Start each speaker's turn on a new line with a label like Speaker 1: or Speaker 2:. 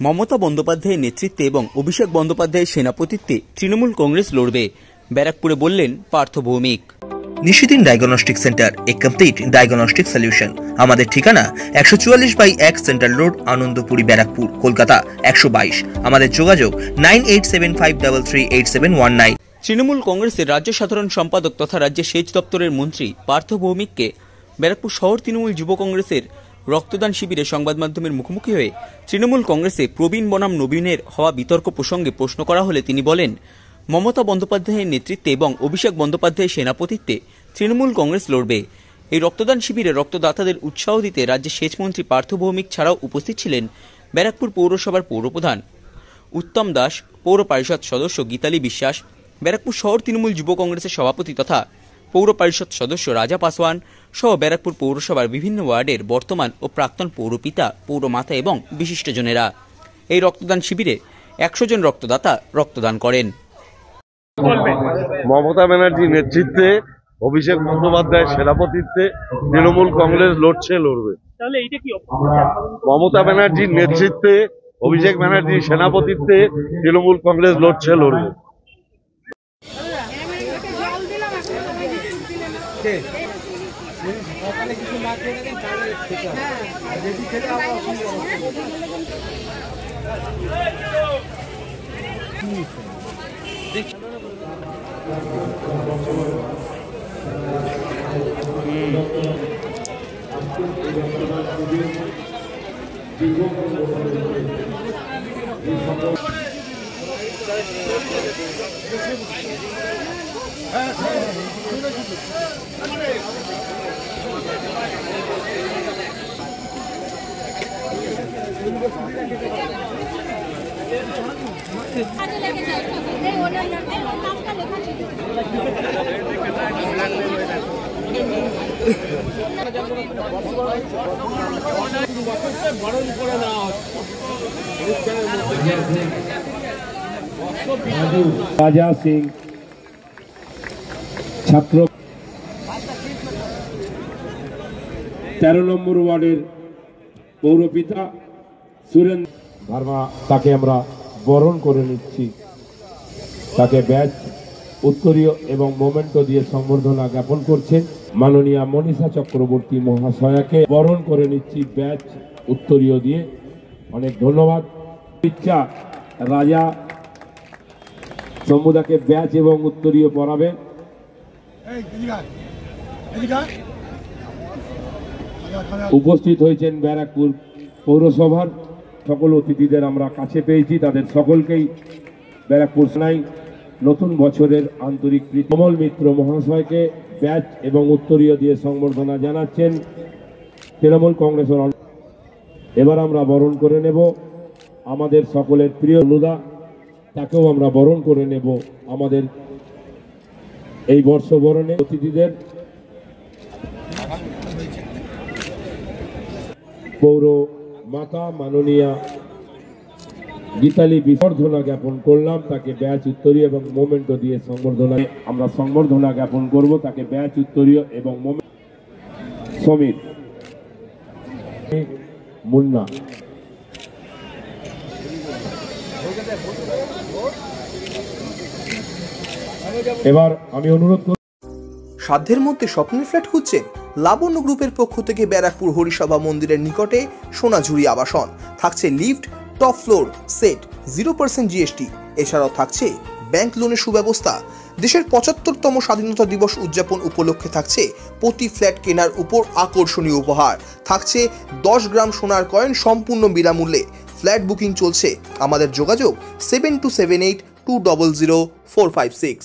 Speaker 1: মমতা বন্দ্যোপাধ্যায়ের নেতৃত্বে এবং অভিষেক বন্দ্যোপাধ্যায়ের সেনাপতিত্বে তৃণমূল কংগ্রেস লড়বে, ব্যারাকপুরে বললেন পার্থ ভৌমিক।
Speaker 2: নিশিদিন ডায়াগনস্টিক সেন্টার, এ কমপ্লিট ডায়াগনস্টিক সলিউশন। আমাদের ঠিকানা 144/1 সেন্ট্রাল রোড, আনন্দপুরি, ব্যারাকপুর, কলকাতা 122। আমাদের যোগাযোগ 9875338719।
Speaker 1: তৃণমূল কংগ্রেসের রাজ্য সাধারণ সম্পাদক তথা রাজ্যের সেচ দপ্তরের মন্ত্রী পার্থ ভৌমিককে ব্যারাকপুর শহর তৃণমূল যুব কংগ্রেসের রক্তদান শিবিরে সংবাদ মাধ্যমের মুখোমুখি হয়ে তৃণমূল কংগ্রেসে প্রবীণ বনাম নবীনের হওয়া বিতর্ক প্রসঙ্গে প্রশ্ন করা হলে তিনি বলেন, মমতা বন্দ্যোপাধ্যায়ের নেতৃত্বে এবং অভিষেক বন্দ্যোপাধ্যায়ের সেনাপতিত্বে তৃণমূল কংগ্রেস লড়বে। এই রক্তদান শিবিরে রক্তদাতাদের উৎসাহ দিতে রাজ্যের সেচমন্ত্রী পার্থ ভৌমিক ছাড়াও উপস্থিত ছিলেন ব্যারাকপুর পৌরসভার পৌরপ্রধান উত্তম দাস, পৌর পরিষদ সদস্য গীতালি বিশ্বাস, ব্যারাকপুর শহর তৃণমূল যুব কংগ্রেসের সভাপতি তথা পৌর পরিষদ সদস্য রাজা পাসওয়ান সহ ব্যারাকপুর পৌরসভার বিভিন্ন ওয়ার্ডের বর্তমান ও প্রাক্তন পৌরপিতা, পৌরমাতা এবং বিশিষ্টজনেরা। এই রক্তদান শিবিরে 100 জন রক্তদাতা রক্তদান করেন।
Speaker 3: মমতা ব্যানার্জির নেতৃত্বে, অভিষেক বন্দ্যোপাধ্যায়ের সেনাপতিত্বে তৃণমূল কংগ্রেস লড়বে। মমতা ব্যানার্জির নেতৃত্বে, অভিষেক ব্যানার্জির সেনাপতিত্বে তৃণমূল কংগ্রেস লড়বে।
Speaker 4: রাজা সিং ছাত্র 13 নম্বর ওয়ার্ডের পৌরপিতা সুরেন্দ্র ভার্মা, তাকে আমরা বরণ করে নিচ্ছি। তাকে ব্যাচ, উত্তরীয় এবং মোমেন্টো দিয়ে সম্বর্ধনা জ্ঞাপন করছেন মাননীয়া মনীষা চক্রবর্তী মহাশয়াকে বরণ করে নিচ্ছি ব্যাচ, উত্তরীয় দিয়ে। অনেক ধন্যবাদ। ইচ্ছা রাজা সমুদাকে ব্যাচ এবং উত্তরীয় পরাবে। উপস্থিত হয়েছেন ব্যারাকপুর পৌরসভার সকল অতিথিদের আমরা কাছে পেয়েছি, তাদের সকলকেই ব্যারাকপুর সেনাই নতুন বছরের আন্তরিক কমল মিত্র মহাশয়কে ব্যাচ এবং উত্তরীয় দিয়ে সংবর্ধনা জানাচ্ছেন তৃণমূল কংগ্রেসের। এবার আমরা বরণ করে নেব আমাদের সকলের প্রিয় অনুদা, তাকেও আমরা বরণ করে নেব আমাদের এই বর্ষবরণে অতিথিদের। পৌর মাতা মাননীয়া গীতালি বিসর্ধনা জ্ঞাপন করলাম, তাকে ব্যাচ, উত্তরীয় এবং মোমেন্টো দিয়ে সংবর্ধনা আমরা সংবর্ধনা জ্ঞাপন করব। তাকে ব্যাচ, উত্তরীয় এবং মোমেন্টো। সমীর মুন্না, এবার আমি অনুরোধ করব।
Speaker 2: সাধ্যের মধ্যে স্বপ্নের ফ্ল্যাট খুঁজছেন? লাবণ্য গ্রুপের পক্ষ থেকে ব্যারাকপুর হরিসভা মন্দিরের নিকটে সোনাঝুরি আবাসন। থাকছে lift, top floor, set, 0% GST। এছাড়াও থাকছে ব্যাংক লোনের সুব্যবস্থা। দেশের 75তম স্বাধীনতা দিবস উদযাপন উপলক্ষে থাকছে প্রতি ফ্ল্যাট কেনার উপর আকর্ষণীয় উপহার। থাকছে 10 গ্রাম সোনার কয়েন সম্পূর্ণ বিনামূল্যে। ফ্ল্যাট বুকিং চলছে। আমাদের যোগাযোগ 7278200456।